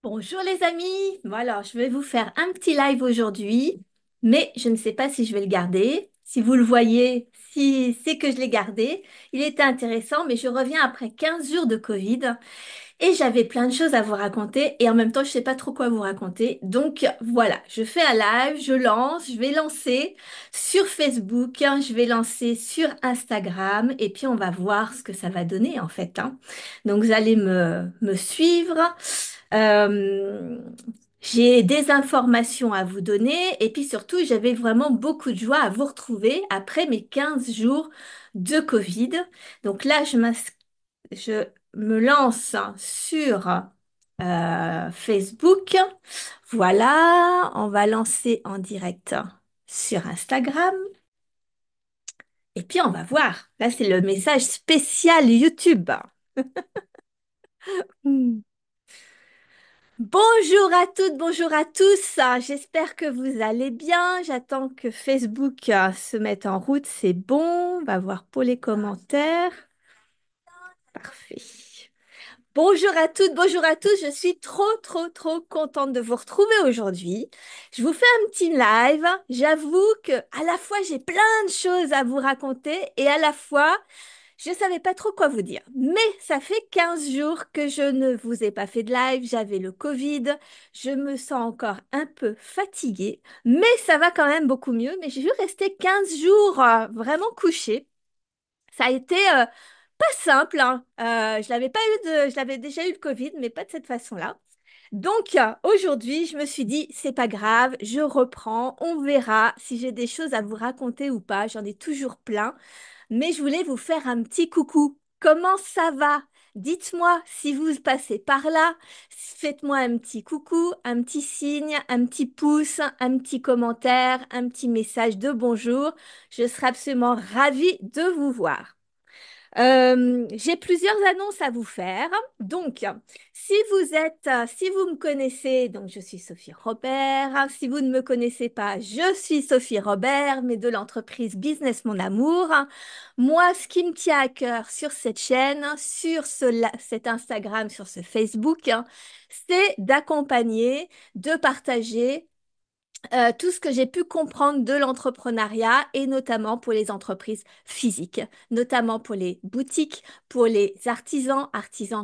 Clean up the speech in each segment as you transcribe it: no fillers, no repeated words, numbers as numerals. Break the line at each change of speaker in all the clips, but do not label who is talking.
Bonjour les amis, bon alors je vais vous faire un petit live aujourd'hui, mais je ne sais pas si je vais le garder. Si vous le voyez, si c'est que je l'ai gardé, il était intéressant, mais je reviens après 15 jours de Covid et j'avais plein de choses à vous raconter et en même temps je sais pas trop quoi vous raconter. Donc voilà, je fais un live, je vais lancer sur Facebook, hein, je vais lancer sur Instagram et puis on va voir ce que ça va donner en fait, hein. Donc vous allez me suivre. Euh, j'ai des informations à vous donner et puis surtout, j'avais vraiment beaucoup de joie à vous retrouver après mes 15 jours de Covid. Donc là, je me lance sur Facebook. Voilà, on va lancer en direct sur Instagram et puis on va voir. Là, c'est le message spécial YouTube. Hmm. Bonjour à toutes, bonjour à tous. J'espère que vous allez bien. J'attends que Facebook se mette en route. C'est bon. On va voir pour les commentaires. Parfait. Bonjour à toutes, bonjour à tous. Je suis trop contente de vous retrouver aujourd'hui. Je vous fais un petit live. J'avoue que à la fois j'ai plein de choses à vous raconter et à la fois je ne savais pas trop quoi vous dire, mais ça fait 15 jours que je ne vous ai pas fait de live, j'avais le Covid, je me sens encore un peu fatiguée, mais ça va quand même beaucoup mieux, mais j'ai dû rester 15 jours vraiment couchée. Ça a été pas simple, hein. Je l'avais pas eu je l'avais déjà eu le Covid, mais pas de cette façon-là. Donc aujourd'hui, je me suis dit, c'est pas grave, je reprends, on verra si j'ai des choses à vous raconter ou pas, j'en ai toujours plein. Mais je voulais vous faire un petit coucou. Comment ça va? Dites-moi si vous passez par là. Faites-moi un petit coucou, un petit signe, un petit pouce, un petit commentaire, un petit message de bonjour. Je serai absolument ravie de vous voir. J'ai plusieurs annonces à vous faire. Donc, si vous me connaissez, donc je suis Sophie Robert. Si vous ne me connaissez pas, je suis Sophie Robert, mais de l'entreprise Business Mon Amour. Moi, ce qui me tient à cœur sur cette chaîne, sur cet Instagram, sur ce Facebook, c'est d'accompagner, de partager tout ce que j'ai pu comprendre de l'entrepreneuriat et notamment pour les entreprises physiques, notamment pour les boutiques, pour les artisans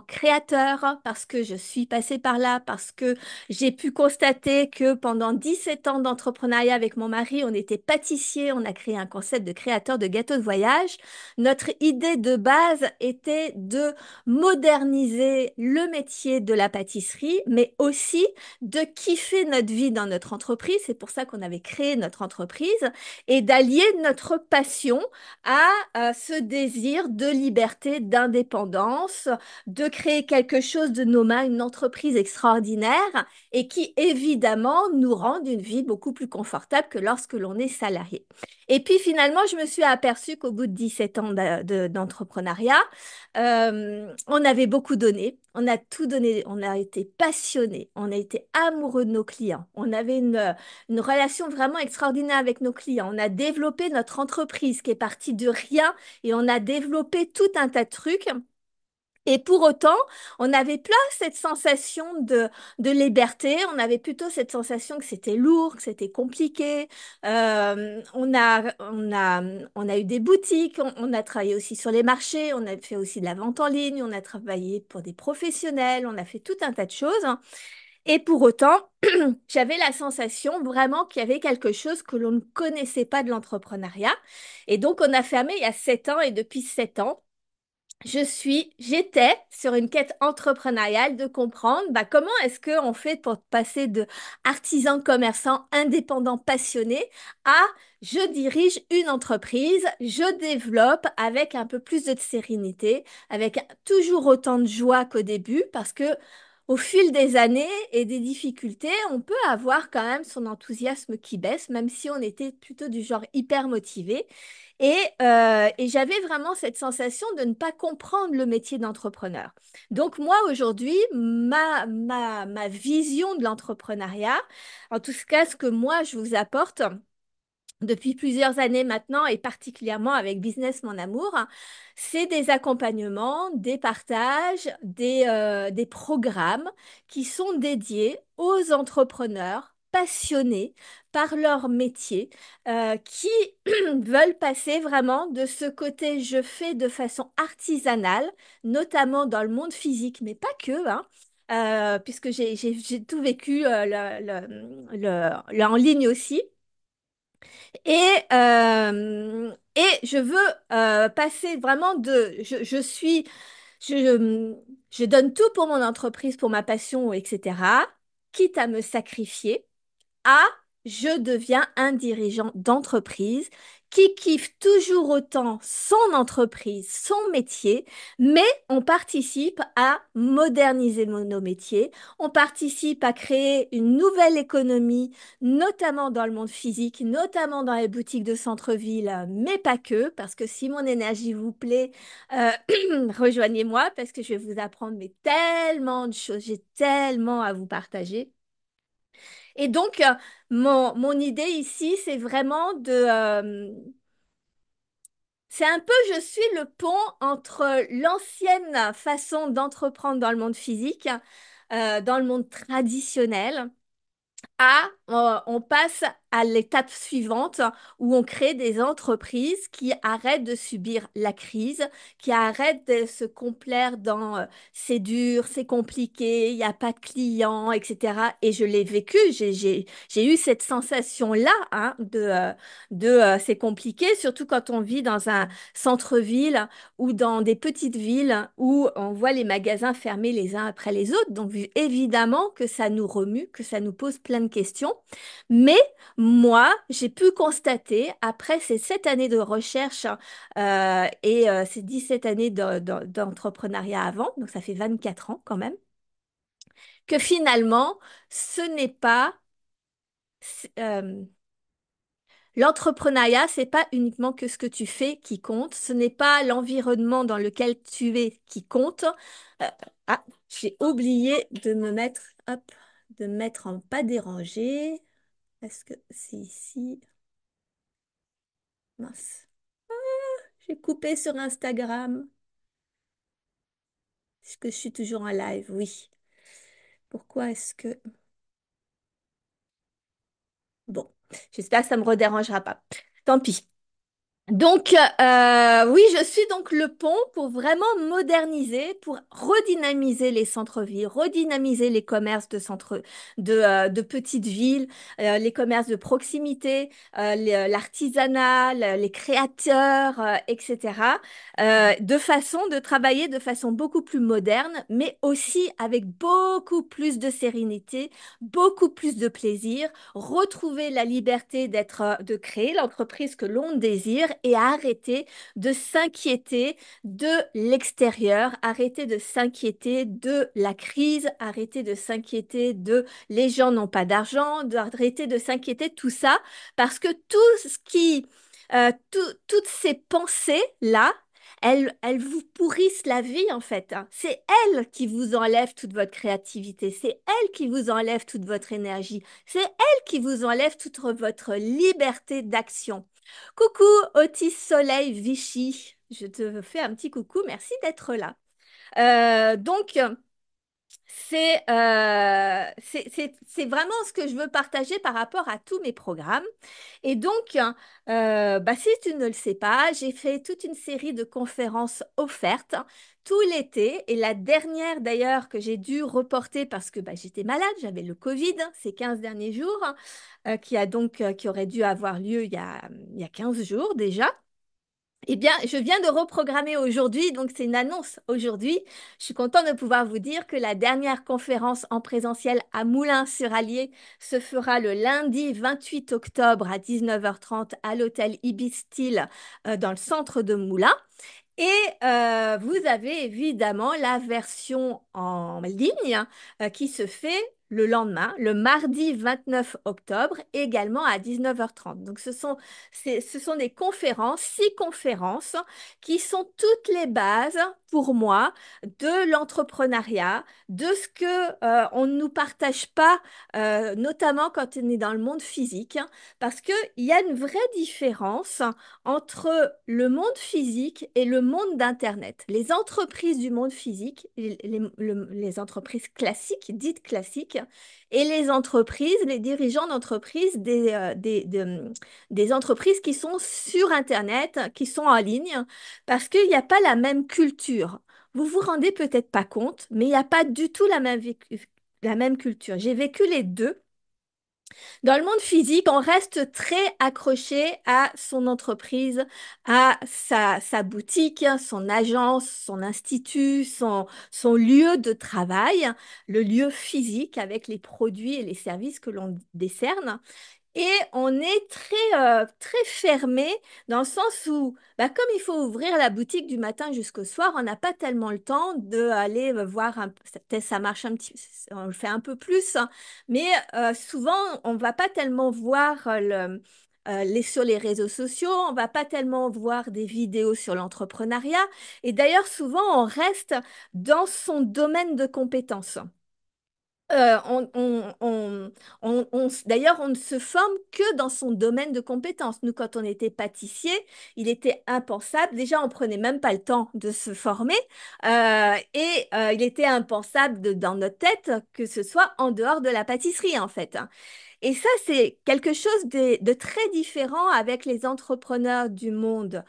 créateurs, parce que je suis passée par là, parce que j'ai pu constater que pendant 17 ans d'entrepreneuriat avec mon mari, on était pâtissier, on a créé un concept de créateur de gâteaux de voyage. Notre idée de base était de moderniser le métier de la pâtisserie, mais aussi de kiffer notre vie dans notre entreprise. C'est pour ça qu'on avait créé notre entreprise et d'allier notre passion à ce désir de liberté, d'indépendance, de créer quelque chose de nos mains, une entreprise extraordinaire et qui évidemment nous rend une vie beaucoup plus confortable que lorsque l'on est salarié. Et puis finalement, je me suis aperçue qu'au bout de 17 ans d'entrepreneuriat, on avait beaucoup donné, on a tout donné, on a été passionnés, on a été amoureux de nos clients, on avait une relation vraiment extraordinaire avec nos clients, on a développé notre entreprise qui est partie de rien et on a développé tout un tas de trucs. Et pour autant, on n'avait pas cette sensation de liberté, on avait plutôt cette sensation que c'était lourd, que c'était compliqué. On a eu des boutiques, on a travaillé aussi sur les marchés, on a fait aussi de la vente en ligne, on a travaillé pour des professionnels, on a fait tout un tas de choses. Et pour autant, j'avais la sensation vraiment qu'il y avait quelque chose que l'on ne connaissait pas de l'entrepreneuriat. Et donc, on a fermé il y a 7 ans et depuis 7 ans, j'étais sur une quête entrepreneuriale de comprendre comment est-ce qu'on fait pour passer de artisan commerçant indépendant passionné à je dirige une entreprise, je développe avec un peu plus de sérénité, avec toujours autant de joie qu'au début, parce que au fil des années et des difficultés, on peut avoir quand même son enthousiasme qui baisse, même si on était plutôt du genre hyper motivé. Et j'avais vraiment cette sensation de ne pas comprendre le métier d'entrepreneur. Donc moi, aujourd'hui, ma vision de l'entrepreneuriat, en tout cas, ce que moi, je vous apporte, depuis plusieurs années maintenant, et particulièrement avec Business Mon Amour, c'est des accompagnements, des partages, des programmes qui sont dédiés aux entrepreneurs passionnés par leur métier, qui veulent passer vraiment de ce côté je fais de façon artisanale, notamment dans le monde physique, mais pas que, hein. Puisque j'ai tout vécu en ligne aussi. Et je veux passer vraiment je, je donne tout pour mon entreprise, pour ma passion, etc., quitte à me sacrifier à je deviens un dirigeant d'entreprise qui kiffe toujours autant son entreprise, son métier, mais on participe à moderniser nos métiers, on participe à créer une nouvelle économie, notamment dans le monde physique, notamment dans les boutiques de centre-ville, mais pas que, parce que si mon énergie vous plaît, euh, rejoignez-moi parce que je vais vous apprendre mais tellement de choses, j'ai tellement à vous partager. Et donc, mon idée ici, c'est vraiment c'est un peu, je suis le pont entre l'ancienne façon d'entreprendre dans le monde physique, dans le monde traditionnel, on passe à l'étape suivante où on crée des entreprises qui arrêtent de subir la crise, qui arrêtent de se complaire dans c'est dur, c'est compliqué, il n'y a pas de clients, etc. Et je l'ai vécu, j'ai eu cette sensation-là, hein, c'est compliqué, surtout quand on vit dans un centre-ville ou dans des petites villes où on voit les magasins fermés les uns après les autres. Donc, évidemment que ça nous remue, que ça nous pose plein de questions. Mais moi, j'ai pu constater, après ces 7 années de recherche et ces 17 années d'entrepreneuriat avant, donc ça fait 24 ans quand même, que finalement, ce n'est pas... euh, L'entrepreneuriat, c'est pas uniquement que ce que tu fais qui compte, ce n'est pas l'environnement dans lequel tu es qui compte. Euh, j'ai oublié de me mettre, hop, de me mettre en pas dérangé. Est-ce que c'est ici? Mince. J'ai coupé sur Instagram. Est-ce que je suis toujours en live? Oui. Pourquoi est-ce que... Bon, j'espère que ça me redérangera pas. Tant pis. Donc, oui, je suis donc le pont pour vraiment moderniser, pour redynamiser les centres-villes, redynamiser les commerces de petites villes, les commerces de proximité, l'artisanat, les créateurs, etc. De façon de travailler de façon beaucoup plus moderne, mais aussi avec beaucoup plus de sérénité, beaucoup plus de plaisir, retrouver la liberté de créer l'entreprise que l'on désire et arrêter de s'inquiéter de l'extérieur, arrêter de s'inquiéter de la crise, arrêter de s'inquiéter de les gens n'ont pas d'argent, arrêter de s'inquiéter de tout ça, parce que toutes ces pensées-là, elles vous pourrissent la vie en fait, hein. C'est elles qui vous enlèvent toute votre créativité, c'est elles qui vous enlèvent toute votre énergie, c'est elles qui vous enlèvent toute votre liberté d'action. Coucou Otis Soleil Vichy, je te fais un petit coucou, merci d'être là. Donc, c'est vraiment ce que je veux partager par rapport à tous mes programmes. Et donc, bah, si tu ne le sais pas, j'ai fait toute une série de conférences offertes tout l'été. Et la dernière d'ailleurs que j'ai dû reporter parce que bah, j'étais malade, j'avais le Covid ces 15 derniers jours, qui aurait dû avoir lieu il y a 15 jours déjà. Eh bien, je viens de reprogrammer aujourd'hui, donc c'est une annonce aujourd'hui. Je suis contente de pouvoir vous dire que la dernière conférence en présentiel à Moulins-sur-Allier se fera le lundi 28 octobre à 19h30 à l'hôtel Ibis Styles dans le centre de Moulins. Et vous avez évidemment la version en ligne qui se fait le lendemain, le mardi 29 octobre, également à 19h30. Donc ce sont des conférences, 6 conférences qui sont toutes les bases pour moi de l'entrepreneuriat, de ce que on ne nous partage pas, notamment quand on est dans le monde physique, hein, parce qu'il y a une vraie différence entre le monde physique et le monde d'Internet. Les entreprises du monde physique, les entreprises classiques, dites classiques, et les entreprises, les dirigeants d'entreprises des entreprises qui sont sur Internet, qui sont en ligne, parce qu'il n'y a pas la même culture. Vous vous rendez peut-être pas compte, mais il n'y a pas du tout la même culture. J'ai vécu les deux. Dans le monde physique, on reste très accroché à son entreprise, à sa boutique, son agence, son institut, son lieu de travail, le lieu physique avec les produits et les services que l'on décerne. Et on est très fermé dans le sens où, bah, comme il faut ouvrir la boutique du matin jusqu'au soir, on n'a pas tellement le temps d'aller voir peut-être ça marche un petit, on le fait un peu plus, hein, mais souvent on va pas tellement voir sur les réseaux sociaux, on va pas tellement voir des vidéos sur l'entrepreneuriat. Et d'ailleurs, souvent on reste dans son domaine de compétences. Euh, on, on- on- D'ailleurs, on ne se forme que dans son domaine de compétences. Nous, quand on était pâtissier, il était impensable. Déjà, on prenait même pas le temps de se former. Il était impensable dans notre tête que ce soit en dehors de la pâtisserie, en fait. Et ça, c'est quelque chose de très différent avec les entrepreneurs du monde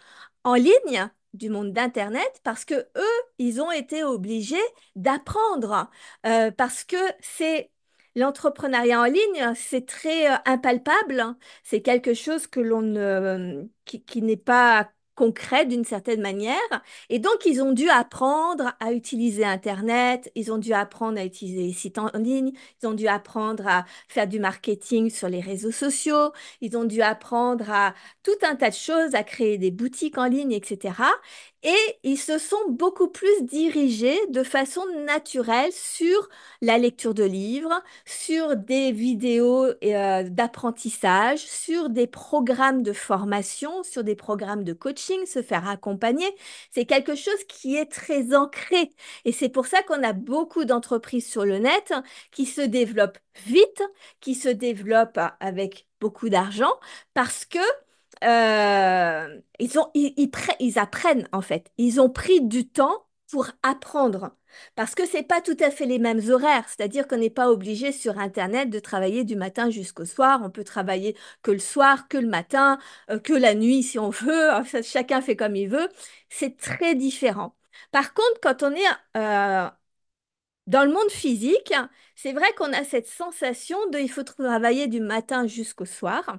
en ligne, du monde d'Internet, parce que eux, ils ont été obligés d'apprendre, parce que c'est l'entrepreneuriat en ligne, c'est très impalpable, hein. C'est quelque chose que l'on ne, qui n'est pas concret d'une certaine manière. Et donc, ils ont dû apprendre à utiliser Internet, ils ont dû apprendre à utiliser les sites en ligne, ils ont dû apprendre à faire du marketing sur les réseaux sociaux, ils ont dû apprendre à tout un tas de choses, à créer des boutiques en ligne, etc. Et ils se sont beaucoup plus dirigés de façon naturelle sur la lecture de livres, sur des vidéos d'apprentissage, sur des programmes de formation, sur des programmes de coaching, se faire accompagner. C'est quelque chose qui est très ancré. Et c'est pour ça qu'on a beaucoup d'entreprises sur le net qui se développent vite, qui se développent avec beaucoup d'argent, parce que ils apprennent en fait. Ils ont pris du temps pour apprendre. Parce que c'est pas tout à fait les mêmes horaires, c'est-à-dire qu'on n'est pas obligé sur Internet de travailler du matin jusqu'au soir. On peut travailler que le soir, que le matin, que la nuit si on veut. Enfin, chacun fait comme il veut. C'est très différent. Par contre, quand on est dans le monde physique, c'est vrai qu'on a cette sensation de il faut travailler du matin jusqu'au soir.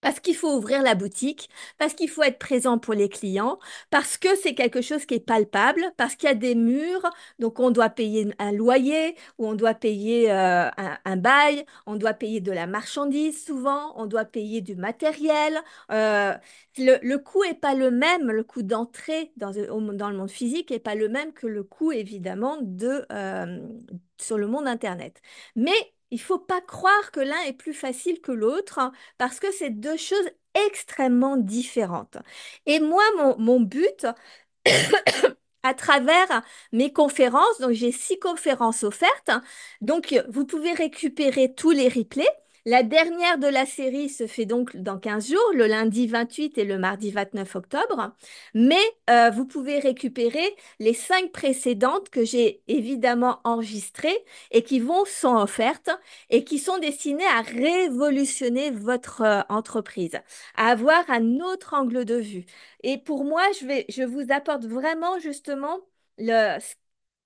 Parce qu'il faut ouvrir la boutique, parce qu'il faut être présent pour les clients, parce que c'est quelque chose qui est palpable, parce qu'il y a des murs, donc on doit payer un loyer, ou on doit payer un bail, on doit payer de la marchandise souvent, on doit payer du matériel. Euh, le coût est pas le même, le coût d'entrée dans le monde physique est pas le même que le coût évidemment sur le monde Internet. Mais il faut pas croire que l'un est plus facile que l'autre, hein, parce que c'est deux choses extrêmement différentes. Et moi, mon but, à travers mes conférences, donc j'ai 6 conférences offertes, hein, donc vous pouvez récupérer tous les replays. La dernière de la série se fait donc dans 15 jours, le lundi 28 et le mardi 29 octobre. Mais vous pouvez récupérer les 5 précédentes que j'ai évidemment enregistrées et qui sont offertes et qui sont destinées à révolutionner votre entreprise, à avoir un autre angle de vue. Et pour moi, je vous apporte vraiment justement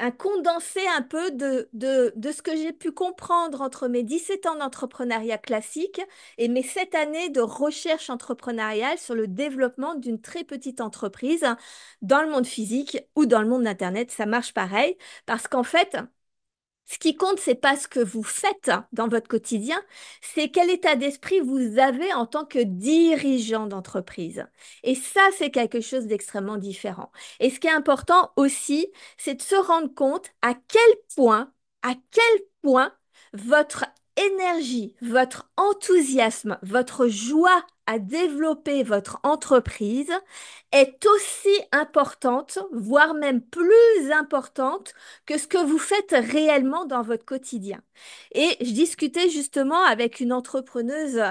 un condensé un peu de ce que j'ai pu comprendre entre mes 17 ans d'entrepreneuriat classique et mes 7 années de recherche entrepreneuriale sur le développement d'une très petite entreprise dans le monde physique ou dans le monde d'Internet. Ça marche pareil parce qu'en fait, ce qui compte, c'est pas ce que vous faites dans votre quotidien, c'est quel état d'esprit vous avez en tant que dirigeant d'entreprise. Et ça, c'est quelque chose d'extrêmement différent. Et ce qui est important aussi, c'est de se rendre compte à quel point votre énergie, votre enthousiasme, votre joie à développer votre entreprise est aussi importante, voire même plus importante que ce que vous faites réellement dans votre quotidien. Et je discutais justement avec une entrepreneuse.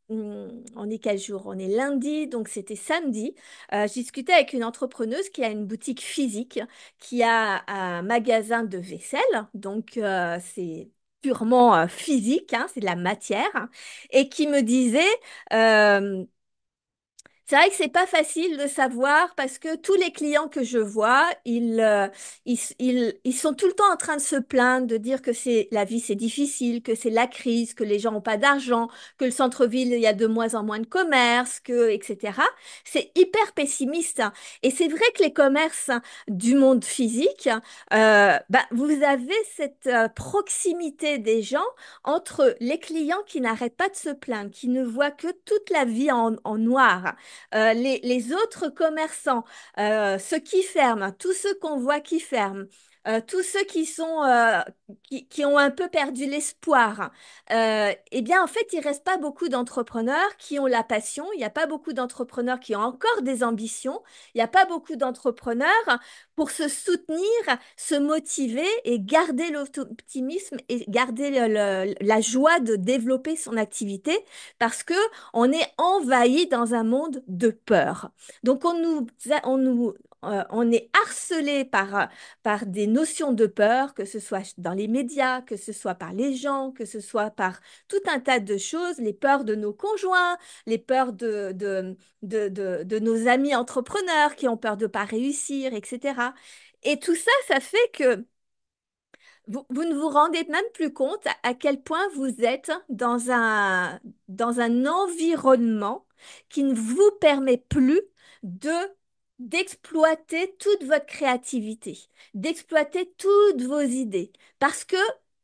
On est quel jour? On est lundi, donc c'était samedi. Je discutais avec une entrepreneuse qui a une boutique physique, qui a un magasin de vaisselle, donc c'est purement physique, hein, c'est de la matière, hein, et qui me disait, euh, c'est vrai que c'est pas facile de savoir parce que tous les clients que je vois, ils sont tout le temps en train de se plaindre, de dire que c'est la vie c'est difficile, que c'est la crise, que les gens n'ont pas d'argent, que le centre-ville il y a de moins en moins de commerces, que etc. C'est hyper pessimiste, hein. Et c'est vrai que les commerces du monde physique, bah, vous avez cette proximité des gens entre les clients qui n'arrêtent pas de se plaindre, qui ne voient que toute la vie en noir, les autres commerçants, ceux qui ferment, tous ceux qu'on voit qui ferment, tous ceux qui sont qui ont un peu perdu l'espoir, eh bien en fait il reste pas beaucoup d'entrepreneurs qui ont la passion. Il n'y a pas beaucoup d'entrepreneurs qui ont encore des ambitions. Il n'y a pas beaucoup d'entrepreneurs pour se soutenir, se motiver et garder l'optimisme et garder la joie de développer son activité parce que on est envahi dans un monde de peur. Donc on est harcelé par des notions de peur, que ce soit dans les médias, que ce soit par les gens, que ce soit par tout un tas de choses, les peurs de nos conjoints, les peurs de nos amis entrepreneurs qui ont peur de ne pas réussir, etc. Et tout ça, ça fait que vous ne vous rendez même plus compte à quel point vous êtes dans un environnement qui ne vous permet plus de d'exploiter toute votre créativité, d'exploiter toutes vos idées. Parce que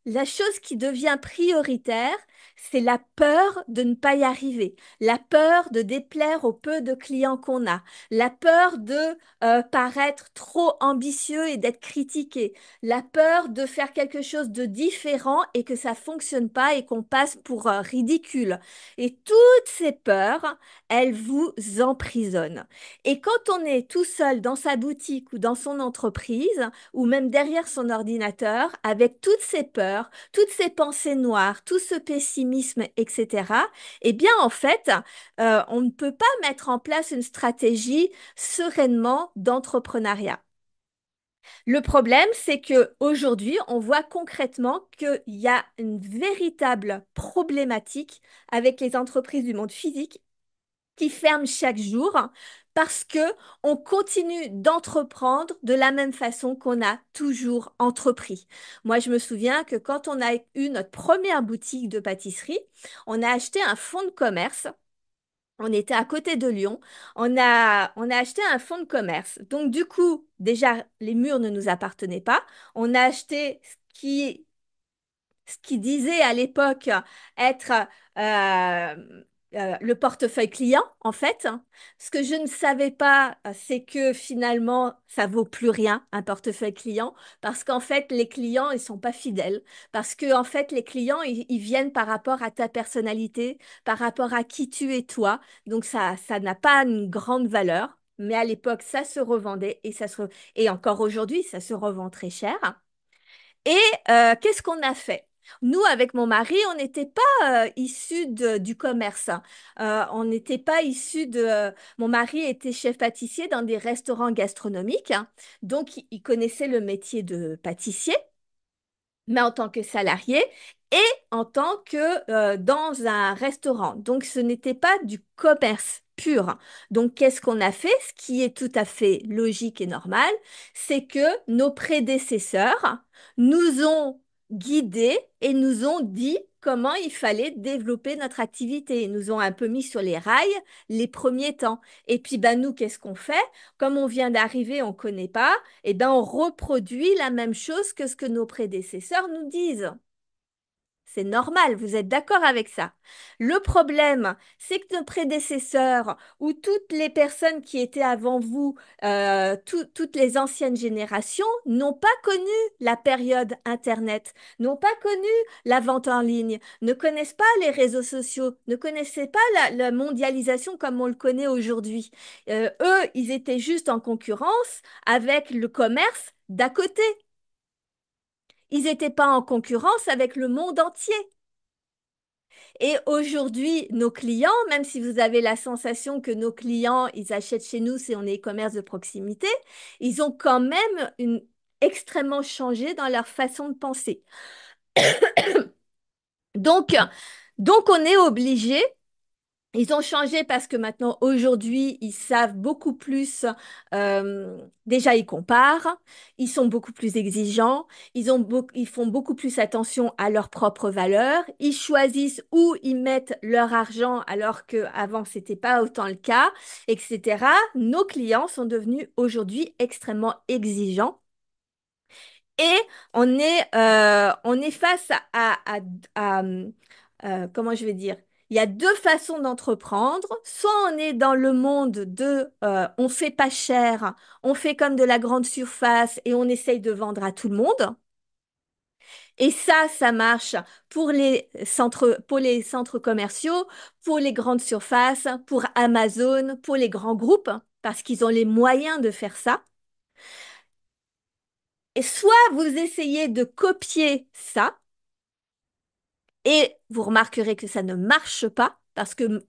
la chose qui devient prioritaire, c'est la peur de ne pas y arriver, la peur de déplaire au peu de clients qu'on a, la peur de paraître trop ambitieux et d'être critiqué, la peur de faire quelque chose de différent et que ça fonctionne pas et qu'on passe pour ridicule. Et toutes ces peurs, elles vous emprisonnent. Et quand on est tout seul dans sa boutique ou dans son entreprise, ou même derrière son ordinateur, avec toutes ces peurs, toutes ces pensées noires, tout ce pessimisme, etc., eh bien, en fait, on ne peut pas mettre en place une stratégie sereinement d'entrepreneuriat. Le problème, c'est que aujourd'hui, on voit concrètement qu'il y a une véritable problématique avec les entreprises du monde physique qui ferment chaque jour parce que on continue d'entreprendre de la même façon qu'on a toujours entrepris. Moi, je me souviens que quand on a eu notre première boutique de pâtisserie, on a acheté un fonds de commerce. On était à côté de Lyon. On a acheté un fonds de commerce. Donc, du coup, déjà, les murs ne nous appartenaient pas. On a acheté ce qui disait à l'époque être le portefeuille client, en fait. Ce que je ne savais pas, c'est que finalement, ça vaut plus rien, un portefeuille client, parce qu'en fait, les clients, ils sont pas fidèles. Parce que, en fait, les clients, ils viennent par rapport à ta personnalité, par rapport à qui tu es toi. Donc, ça n'a pas une grande valeur. Mais à l'époque, ça se revendait et encore aujourd'hui, ça se revend très cher. Et qu'est-ce qu'on a fait? Nous, avec mon mari, on n'était pas issus du commerce, hein. On n'était pas issus de... mon mari était chef pâtissier dans des restaurants gastronomiques, hein. Donc il connaissait le métier de pâtissier, mais en tant que salarié et en tant que dans un restaurant. Donc ce n'était pas du commerce pur. Donc qu'est-ce qu'on a fait? Ce qui est tout à fait logique et normal, c'est que nos prédécesseurs nous ont guidés et nous ont dit comment il fallait développer notre activité. Ils nous ont un peu mis sur les rails les premiers temps. Et puis, ben, nous, qu'est-ce qu'on fait? Comme on vient d'arriver, on ne connaît pas, et ben, on reproduit la même chose que ce que nos prédécesseurs nous disent. C'est normal, vous êtes d'accord avec ça. Le problème, c'est que nos prédécesseurs ou toutes les personnes qui étaient avant vous, toutes les anciennes générations, n'ont pas connu la période Internet, n'ont pas connu la vente en ligne, ne connaissent pas les réseaux sociaux, ne connaissaient pas la mondialisation comme on le connaît aujourd'hui. Eux, ils étaient juste en concurrence avec le commerce d'à côté. Ils n'étaient pas en concurrence avec le monde entier. Et aujourd'hui, nos clients, même si vous avez la sensation que nos clients, ils achètent chez nous si on est e-commerce de proximité, ils ont quand même extrêmement changé dans leur façon de penser. Donc, donc on est obligé. Ils ont changé parce que maintenant, aujourd'hui, ils savent beaucoup plus. Déjà, ils comparent, ils sont beaucoup plus exigeants, ils font beaucoup plus attention à leurs propres valeurs, ils choisissent où ils mettent leur argent alors qu'avant, ce n'était pas autant le cas, etc. Nos clients sont devenus aujourd'hui extrêmement exigeants. Et on est face comment je vais dire, il y a deux façons d'entreprendre. Soit on est dans le monde de on fait pas cher, on fait comme de la grande surface et on essaye de vendre à tout le monde. Et ça marche pour les centres commerciaux, pour les grandes surfaces, pour Amazon, pour les grands groupes, parce qu'ils ont les moyens de faire ça. Et soit vous essayez de copier ça, et vous remarquerez que ça ne marche pas parce que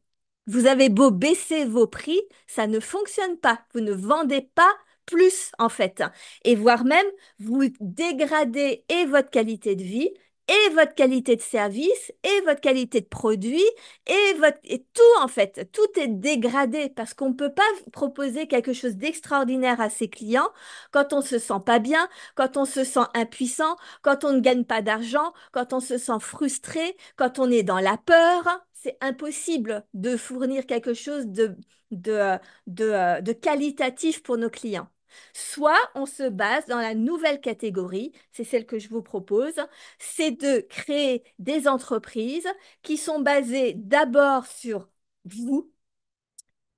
vous avez beau baisser vos prix, ça ne fonctionne pas. Vous ne vendez pas plus en fait. Et voire même, vous dégradez et votre qualité de vie, et votre qualité de service, et votre qualité de produit, et tout en fait. Tout est dégradé parce qu'on ne peut pas proposer quelque chose d'extraordinaire à ses clients quand on se sent pas bien, quand on se sent impuissant, quand on ne gagne pas d'argent, quand on se sent frustré, quand on est dans la peur. C'est impossible de fournir quelque chose de, de qualitatif pour nos clients. Soit on se base dans la nouvelle catégorie, c'est celle que je vous propose, c'est de créer des entreprises qui sont basées d'abord sur vous,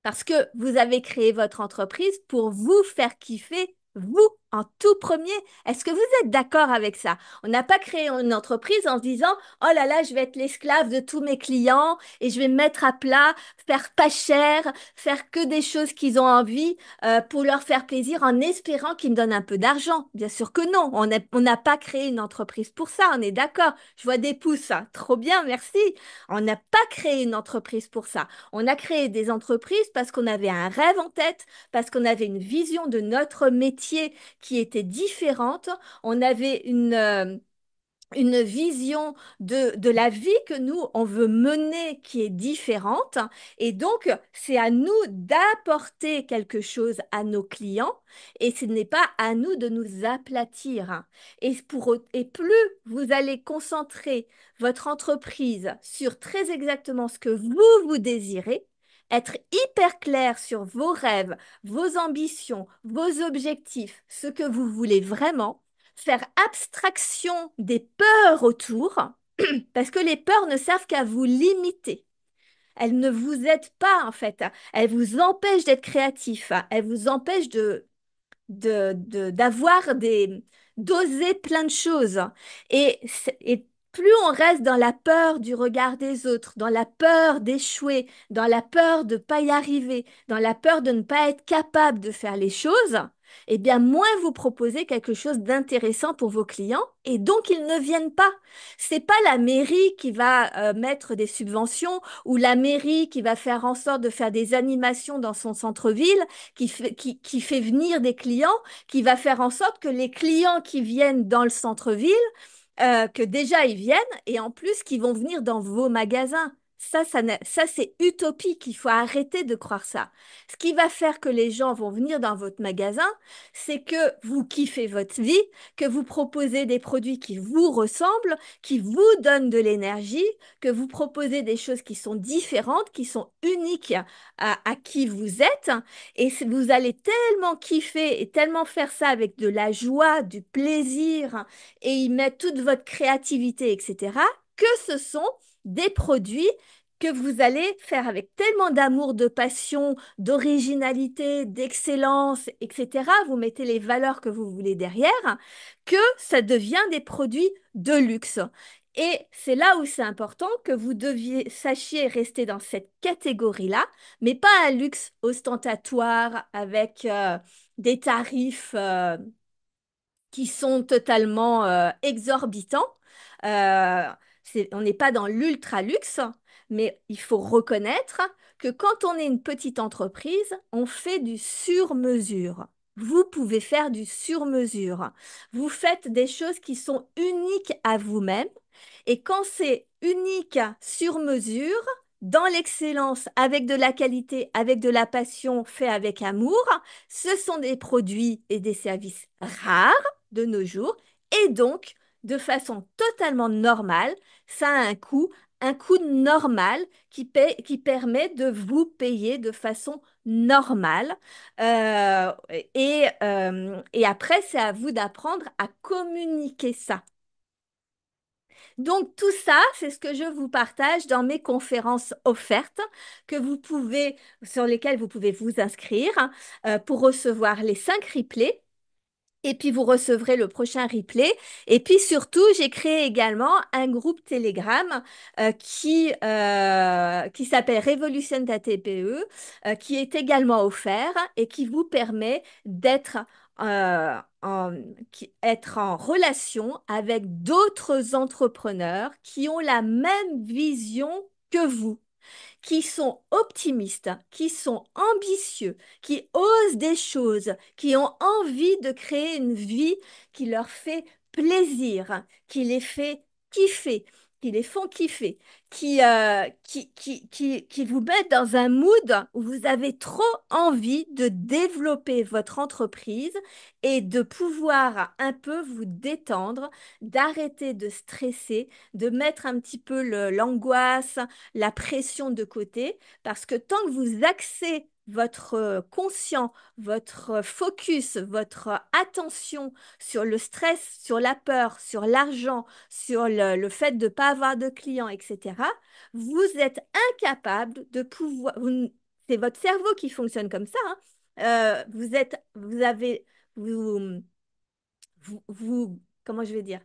parce que vous avez créé votre entreprise pour vous faire kiffer, vous, en tout premier. Est-ce que vous êtes d'accord avec ça? On n'a pas créé une entreprise en se disant, oh là là, je vais être l'esclave de tous mes clients et je vais me mettre à plat, faire pas cher, faire que des choses qu'ils ont envie pour leur faire plaisir en espérant qu'ils me donnent un peu d'argent. Bien sûr que non, on n'a pas créé une entreprise pour ça, on est d'accord. Je vois des pouces, ça. Trop bien, merci. On n'a pas créé une entreprise pour ça. On a créé des entreprises parce qu'on avait un rêve en tête, parce qu'on avait une vision de notre métier qui était différente. On avait une vision de la vie que nous, on veut mener qui est différente. Et donc, c'est à nous d'apporter quelque chose à nos clients et ce n'est pas à nous de nous aplatir. Et plus vous allez concentrer votre entreprise sur très exactement ce que vous désirez, être hyper clair sur vos rêves, vos ambitions, vos objectifs, ce que vous voulez vraiment, faire abstraction des peurs autour, parce que les peurs ne servent qu'à vous limiter. Elles ne vous aident pas, en fait. Elles vous empêchent d'être créatif. Elles vous empêchent d'avoir d'oser plein de choses. Et plus on reste dans la peur du regard des autres, dans la peur d'échouer, dans la peur de ne pas y arriver, dans la peur de ne pas être capable de faire les choses, eh bien, moins vous proposez quelque chose d'intéressant pour vos clients et donc ils ne viennent pas. C'est pas la mairie qui va mettre des subventions ou la mairie qui va faire en sorte de faire des animations dans son centre-ville qui fait venir des clients, qui va faire en sorte que les clients qui viennent dans le centre-ville, que déjà ils viennent et en plus qu'ils vont venir dans vos magasins. Ça, c'est utopique. Il faut arrêter de croire ça. Ce qui va faire que les gens vont venir dans votre magasin, c'est que vous kiffez votre vie, que vous proposez des produits qui vous ressemblent, qui vous donnent de l'énergie, que vous proposez des choses qui sont différentes, qui sont uniques à qui vous êtes. Et vous allez tellement kiffer et tellement faire ça avec de la joie, du plaisir et y mettre toute votre créativité, etc., que ce sont des produits que vous allez faire avec tellement d'amour, de passion, d'originalité, d'excellence, etc. Vous mettez les valeurs que vous voulez derrière, que ça devient des produits de luxe. Et c'est là où c'est important que vous deviez sachiez rester dans cette catégorie-là, mais pas un luxe ostentatoire avec des tarifs qui sont totalement exorbitants. Euh, on n'est pas dans l'ultra luxe, mais il faut reconnaître que quand on est une petite entreprise, on fait du sur-mesure. Vous pouvez faire du sur-mesure. Vous faites des choses qui sont uniques à vous-même. Et quand c'est unique sur mesure, dans l'excellence, avec de la qualité, avec de la passion, fait avec amour, ce sont des produits et des services rares de nos jours. Et donc, de façon totalement normale, ça a un coût normal qui permet de vous payer de façon normale. Et après, c'est à vous d'apprendre à communiquer ça. Donc tout ça, c'est ce que je vous partage dans mes conférences offertes sur lesquelles vous pouvez vous inscrire pour recevoir les 5 replays. Et puis vous recevrez le prochain replay. Et puis surtout, j'ai créé également un groupe Telegram qui s'appelle Révolution TPE, qui est également offert et qui vous permet être en relation avec d'autres entrepreneurs qui ont la même vision que vous, qui sont optimistes, qui sont ambitieux, qui osent des choses, qui ont envie de créer une vie qui leur fait plaisir, qui les fait kiffer, qui les font kiffer, qui vous mettent dans un mood où vous avez trop envie de développer votre entreprise et de pouvoir un peu vous détendre, d'arrêter de stresser, de mettre un petit peu l'angoisse, la pression de côté, parce que tant que vous axez votre conscient, votre focus, votre attention sur le stress, sur la peur, sur l'argent, sur le fait de ne pas avoir de clients, etc., vous êtes incapable de pouvoir... C'est votre cerveau qui fonctionne comme ça, hein. Vous avez, comment je vais dire?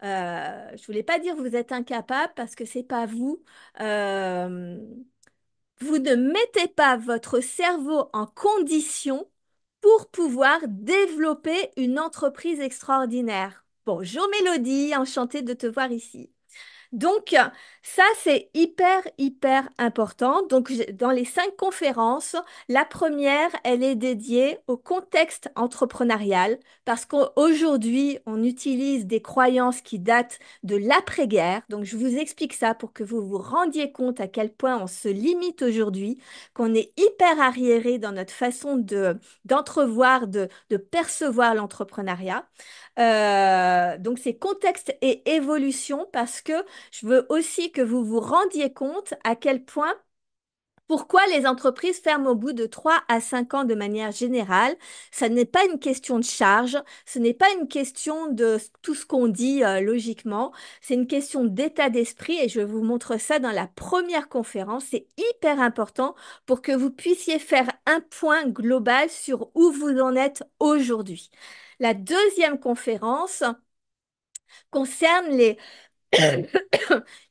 Je voulais pas dire vous êtes incapable parce que c'est pas vous. Euh, vous ne mettez pas votre cerveau en condition pour pouvoir développer une entreprise extraordinaire. Bonjour Mélodie, enchantée de te voir ici. Donc, ça, c'est hyper, hyper important. Donc, dans les 5 conférences, la première, elle est dédiée au contexte entrepreneurial parce qu'aujourd'hui, on utilise des croyances qui datent de l'après-guerre. Donc, je vous explique ça pour que vous vous rendiez compte à quel point on se limite aujourd'hui, qu'on est hyper arriéré dans notre façon d'entrevoir, de percevoir l'entrepreneuriat. Donc, c'est contexte et évolution parce que je veux aussi que vous vous rendiez compte à quel point, pourquoi les entreprises ferment au bout de 3 à 5 ans de manière générale. Ça n'est pas une question de charge, ce n'est pas une question de tout ce qu'on dit logiquement, c'est une question d'état d'esprit et je vous montre ça dans la première conférence. C'est hyper important pour que vous puissiez faire un point global sur où vous en êtes aujourd'hui. La deuxième conférence concerne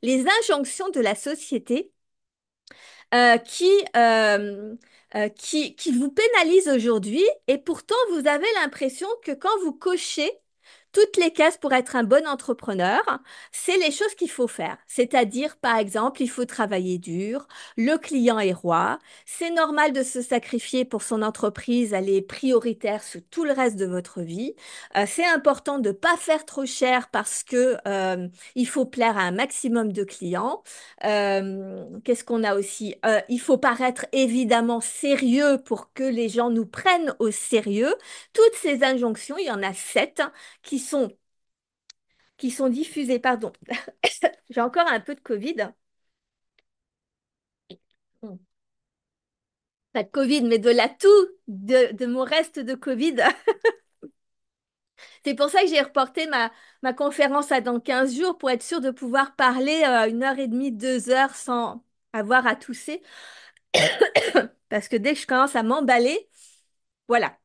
les injonctions de la société euh, qui, euh, qui vous pénalisent aujourd'hui et pourtant vous avez l'impression que quand vous cochez toutes les cases pour être un bon entrepreneur, c'est les choses qu'il faut faire. C'est-à-dire, par exemple, il faut travailler dur, le client est roi, c'est normal de se sacrifier pour son entreprise, elle est prioritaire sur tout le reste de votre vie. C'est important de ne pas faire trop cher parce que il faut plaire à un maximum de clients. Qu'est-ce qu'on a aussi? Il faut paraître évidemment sérieux pour que les gens nous prennent au sérieux. Toutes ces injonctions, il y en a 7 qui sont, qui sont diffusées. Pardon, j'ai encore un peu de Covid. Pas de Covid, mais de la toux de mon reste de Covid. C'est pour ça que j'ai reporté ma conférence à dans 15 jours pour être sûre de pouvoir parler 1 heure et demie, 2 heures sans avoir à tousser. Parce que dès que je commence à m'emballer, voilà.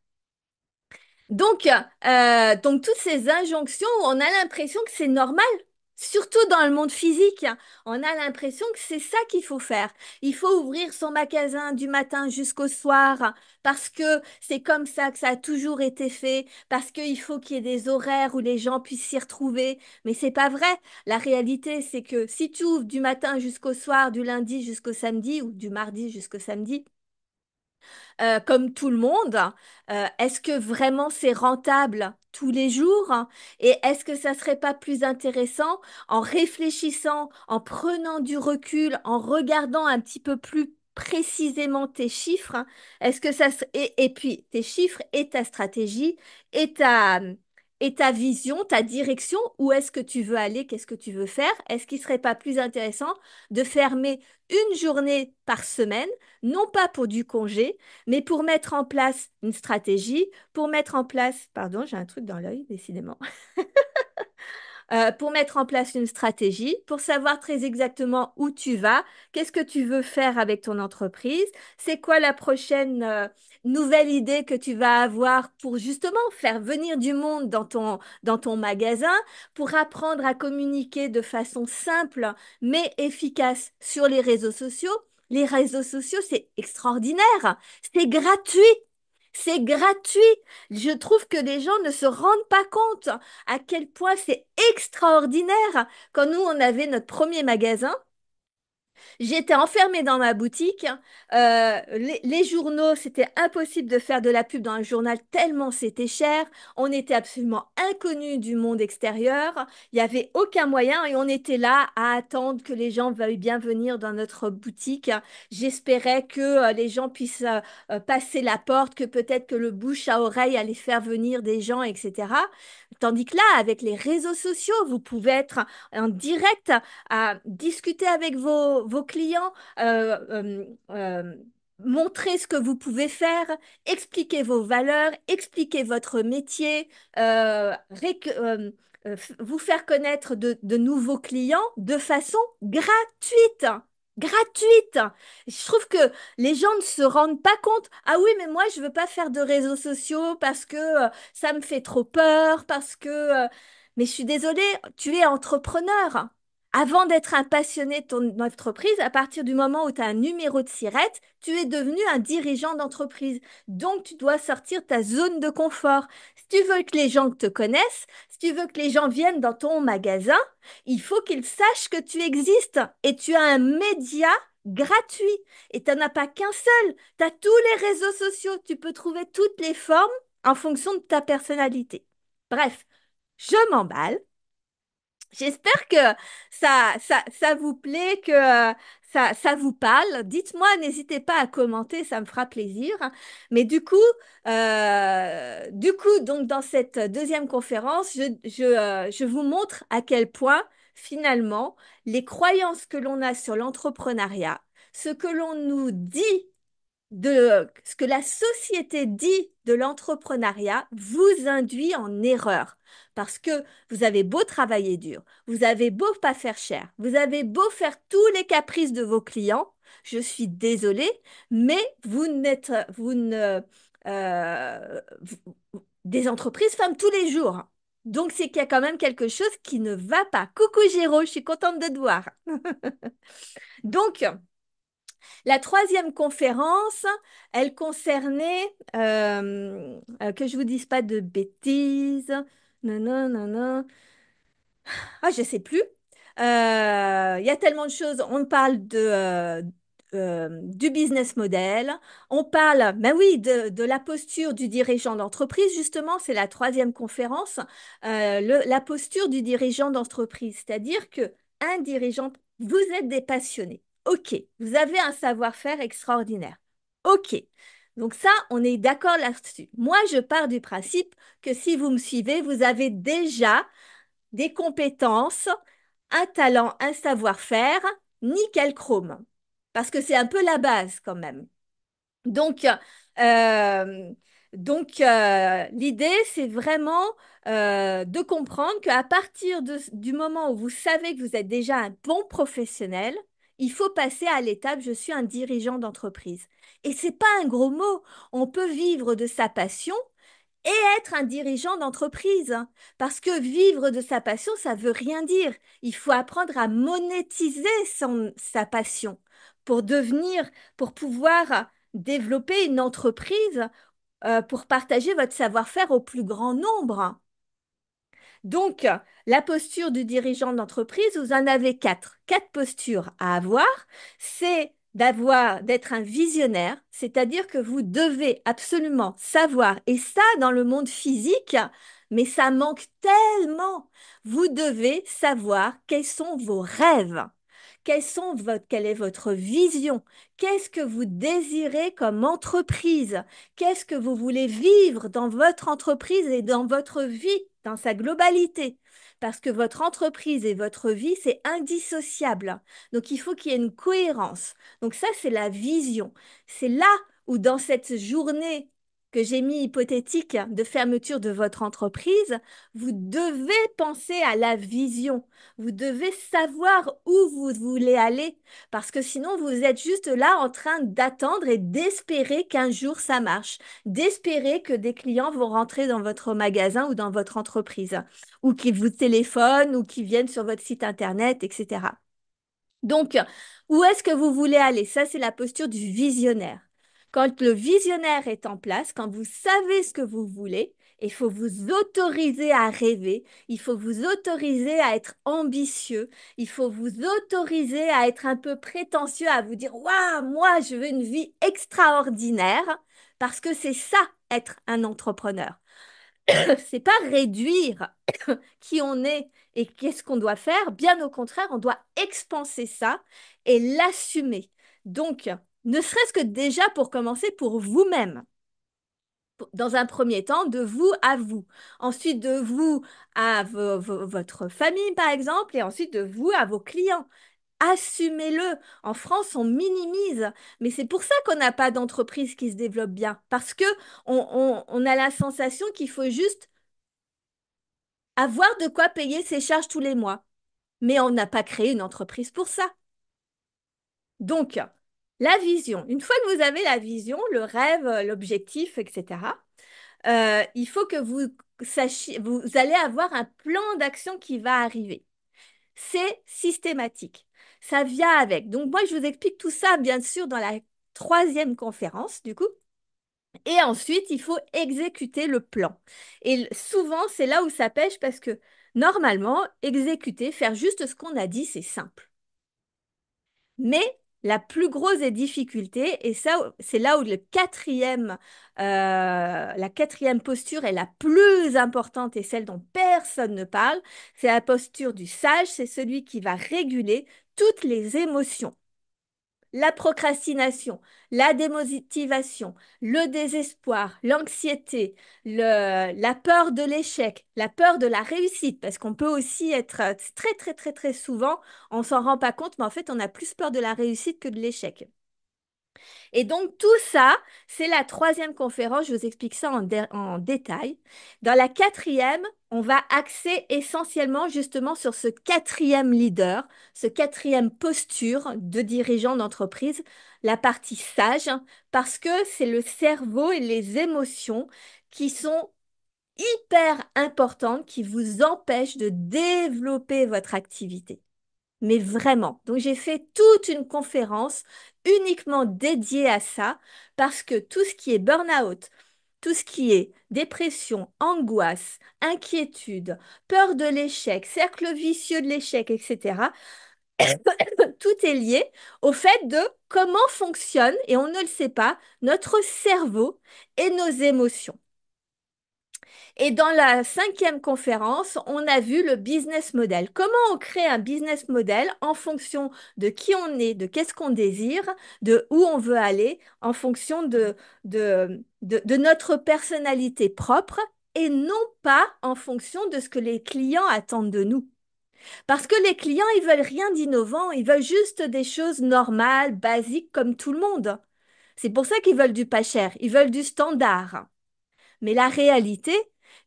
Donc toutes ces injonctions, on a l'impression que c'est normal, surtout dans le monde physique. On a l'impression que c'est ça qu'il faut faire. Il faut ouvrir son magasin du matin jusqu'au soir parce que c'est comme ça que ça a toujours été fait, parce qu'il faut qu'il y ait des horaires où les gens puissent s'y retrouver. Mais c'est pas vrai. La réalité, c'est que si tu ouvres du matin jusqu'au soir, du lundi jusqu'au samedi ou du mardi jusqu'au samedi, comme tout le monde, est-ce que vraiment c'est rentable tous les jours? Et est-ce que ça serait pas plus intéressant en réfléchissant, en prenant du recul, en regardant un petit peu plus précisément tes chiffres? Est-ce que et puis tes chiffres et ta stratégie et ta vision, ta direction, où est-ce que tu veux aller, qu'est-ce que tu veux faire? Est-ce qu'il serait pas plus intéressant de fermer une journée par semaine, non pas pour du congé, mais pour mettre en place une stratégie, pour mettre en place, pardon, j'ai un truc dans l'œil, décidément, pour mettre en place une stratégie, pour savoir très exactement où tu vas, qu'est-ce que tu veux faire avec ton entreprise, c'est quoi la prochaine nouvelle idée que tu vas avoir pour justement faire venir du monde dans ton magasin, pour apprendre à communiquer de façon simple mais efficace sur les réseaux sociaux. Les réseaux sociaux, c'est extraordinaire, c'est gratuit. C'est gratuit. Je trouve que les gens ne se rendent pas compte à quel point c'est extraordinaire. Quand nous, on avait notre premier magasin, j'étais enfermée dans ma boutique. Les journaux, c'était impossible de faire de la pub dans un journal tellement c'était cher. On était absolument inconnus du monde extérieur. Il n'y avait aucun moyen et on était là à attendre que les gens veuillent bien venir dans notre boutique. J'espérais que les gens puissent passer la porte, que peut-être que le bouche à oreille allait faire venir des gens, etc. Tandis que là, avec les réseaux sociaux, vous pouvez être en direct à discuter avec vos clients, montrer ce que vous pouvez faire, expliquer vos valeurs, expliquer votre métier, vous faire connaître de nouveaux clients de façon gratuite. Gratuite. Je trouve que les gens ne se rendent pas compte. Ah oui, mais moi, je veux pas faire de réseaux sociaux parce que ça me fait trop peur, parce que... mais je suis désolée, tu es entrepreneur. Avant d'être un passionné de ton entreprise, à partir du moment où tu as un numéro de SIRET, tu es devenu un dirigeant d'entreprise. Donc, tu dois sortir de ta zone de confort. Si tu veux que les gens te connaissent, si tu veux que les gens viennent dans ton magasin, il faut qu'ils sachent que tu existes et tu as un média gratuit. Et tu n'en as pas qu'un seul. Tu as tous les réseaux sociaux. Tu peux trouver toutes les formes en fonction de ta personnalité. Bref, je m'emballe. J'espère que ça vous plaît, que ça vous parle. Dites-moi, n'hésitez pas à commenter, ça me fera plaisir. Mais du coup, donc dans cette deuxième conférence, je vous montre à quel point finalement les croyances que l'on a sur l'entrepreneuriat, ce que l'on nous dit de ce que la société dit de l'entrepreneuriat vous induit en erreur. Parce que vous avez beau travailler dur, vous avez beau pas faire cher, vous avez beau faire tous les caprices de vos clients, je suis désolée, mais vous ne, des entreprises ferment tous les jours. Donc c'est qu'il y a quand même quelque chose qui ne va pas. Coucou Géraud, je suis contente de te voir. Donc, la troisième conférence, elle concernait, que je vous dise pas de bêtises, non, non, non, non, ah, je sais plus. Il y a tellement de choses. On parle du business model. On parle, ben oui, de la posture du dirigeant d'entreprise. Justement, c'est la troisième conférence. La posture du dirigeant d'entreprise. C'est-à-dire que un dirigeant, vous êtes des passionnés. OK. Vous avez un savoir-faire extraordinaire. OK. Donc ça, on est d'accord là-dessus. Moi, je pars du principe que si vous me suivez, vous avez déjà des compétences, un talent, un savoir-faire, nickel chrome. Parce que c'est un peu la base quand même. Donc, euh, donc, l'idée, c'est vraiment de comprendre qu'à partir du moment où vous savez que vous êtes déjà un bon professionnel, il faut passer à l'étape je suis un dirigeant d'entreprise. Et c'est pas un gros mot. On peut vivre de sa passion et être un dirigeant d'entreprise. Parce que vivre de sa passion, ça veut rien dire. Il faut apprendre à monétiser sa passion pour devenir, pour pouvoir développer une entreprise, pour partager votre savoir-faire au plus grand nombre. Donc, la posture du dirigeant d'entreprise, vous en avez quatre. Quatre postures à avoir. C'est d'être un visionnaire, c'est-à-dire que vous devez absolument savoir, et ça dans le monde physique, mais ça manque tellement. Vous devez savoir quels sont vos rêves, quelle est votre vision, qu'est-ce que vous désirez comme entreprise, qu'est-ce que vous voulez vivre dans votre entreprise et dans votre vie, dans sa globalité. Parce que votre entreprise et votre vie, c'est indissociable. Donc, il faut qu'il y ait une cohérence. Donc, ça, c'est la vision. C'est là où, dans cette journée que j'ai mis hypothétique de fermeture de votre entreprise, vous devez penser à la vision. Vous devez savoir où vous voulez aller. Parce que sinon, vous êtes juste là en train d'attendre et d'espérer qu'un jour ça marche, d'espérer que des clients vont rentrer dans votre magasin ou dans votre entreprise, ou qu'ils vous téléphonent, ou qu'ils viennent sur votre site internet, etc. Donc, où est-ce que vous voulez aller? Ça, c'est la posture du visionnaire. Quand le visionnaire est en place, quand vous savez ce que vous voulez, il faut vous autoriser à rêver, il faut vous autoriser à être ambitieux, il faut vous autoriser à être un peu prétentieux, à vous dire, waouh, moi, je veux une vie extraordinaire, parce que c'est ça, être un entrepreneur. C'est pas réduire qui on est et qu'est-ce qu'on doit faire. Bien au contraire, on doit expanser ça et l'assumer. Donc, ne serait-ce que déjà pour commencer pour vous-même. Dans un premier temps, de vous à vous. Ensuite, de vous à votre famille, par exemple, et ensuite de vous à vos clients. Assumez-le. En France, on minimise, mais c'est pour ça qu'on n'a pas d'entreprise qui se développe bien, parce que on a la sensation qu'il faut juste avoir de quoi payer ses charges tous les mois. Mais on n'a pas créé une entreprise pour ça. Donc, la vision. Une fois que vous avez la vision, le rêve, l'objectif, etc., il faut que vous sachiez, vous allez avoir un plan d'action qui va arriver. C'est systématique. Ça vient avec. Donc, moi, je vous explique tout ça, bien sûr, dans la troisième conférence, du coup. Et ensuite, il faut exécuter le plan. Et souvent, c'est là où ça pêche parce que normalement, exécuter, faire juste ce qu'on a dit, c'est simple. Mais la plus grosse des difficultés, et ça, c'est là où la quatrième posture est la plus importante et celle dont personne ne parle, c'est la posture du sage, c'est celui qui va réguler toutes les émotions. La procrastination, la démotivation, le désespoir, l'anxiété, la peur de l'échec, la peur de la réussite, parce qu'on peut aussi être très, très, très, très souvent, on s'en rend pas compte, mais en fait, on a plus peur de la réussite que de l'échec. Et donc tout ça, c'est la troisième conférence, je vous explique ça en détail. Dans la quatrième, on va axer essentiellement justement sur ce quatrième leader, ce quatrième posture de dirigeant d'entreprise, la partie sage, parce que c'est le cerveau et les émotions qui sont hyper importantes, qui vous empêchent de développer votre activité. Mais vraiment. Donc, j'ai fait toute une conférence uniquement dédiée à ça parce que tout ce qui est burn-out, tout ce qui est dépression, angoisse, inquiétude, peur de l'échec, cercle vicieux de l'échec, etc., tout est lié au fait de comment fonctionne, et on ne le sait pas, notre cerveau et nos émotions. Et dans la cinquième conférence, on a vu le business model. Comment on crée un business model en fonction de qui on est, de qu'est-ce qu'on désire, de où on veut aller, en fonction de notre personnalité propre et non pas en fonction de ce que les clients attendent de nous. Parce que les clients, ils veulent rien d'innovant, ils veulent juste des choses normales, basiques comme tout le monde. C'est pour ça qu'ils veulent du pas cher, ils veulent du standard. Mais la réalité,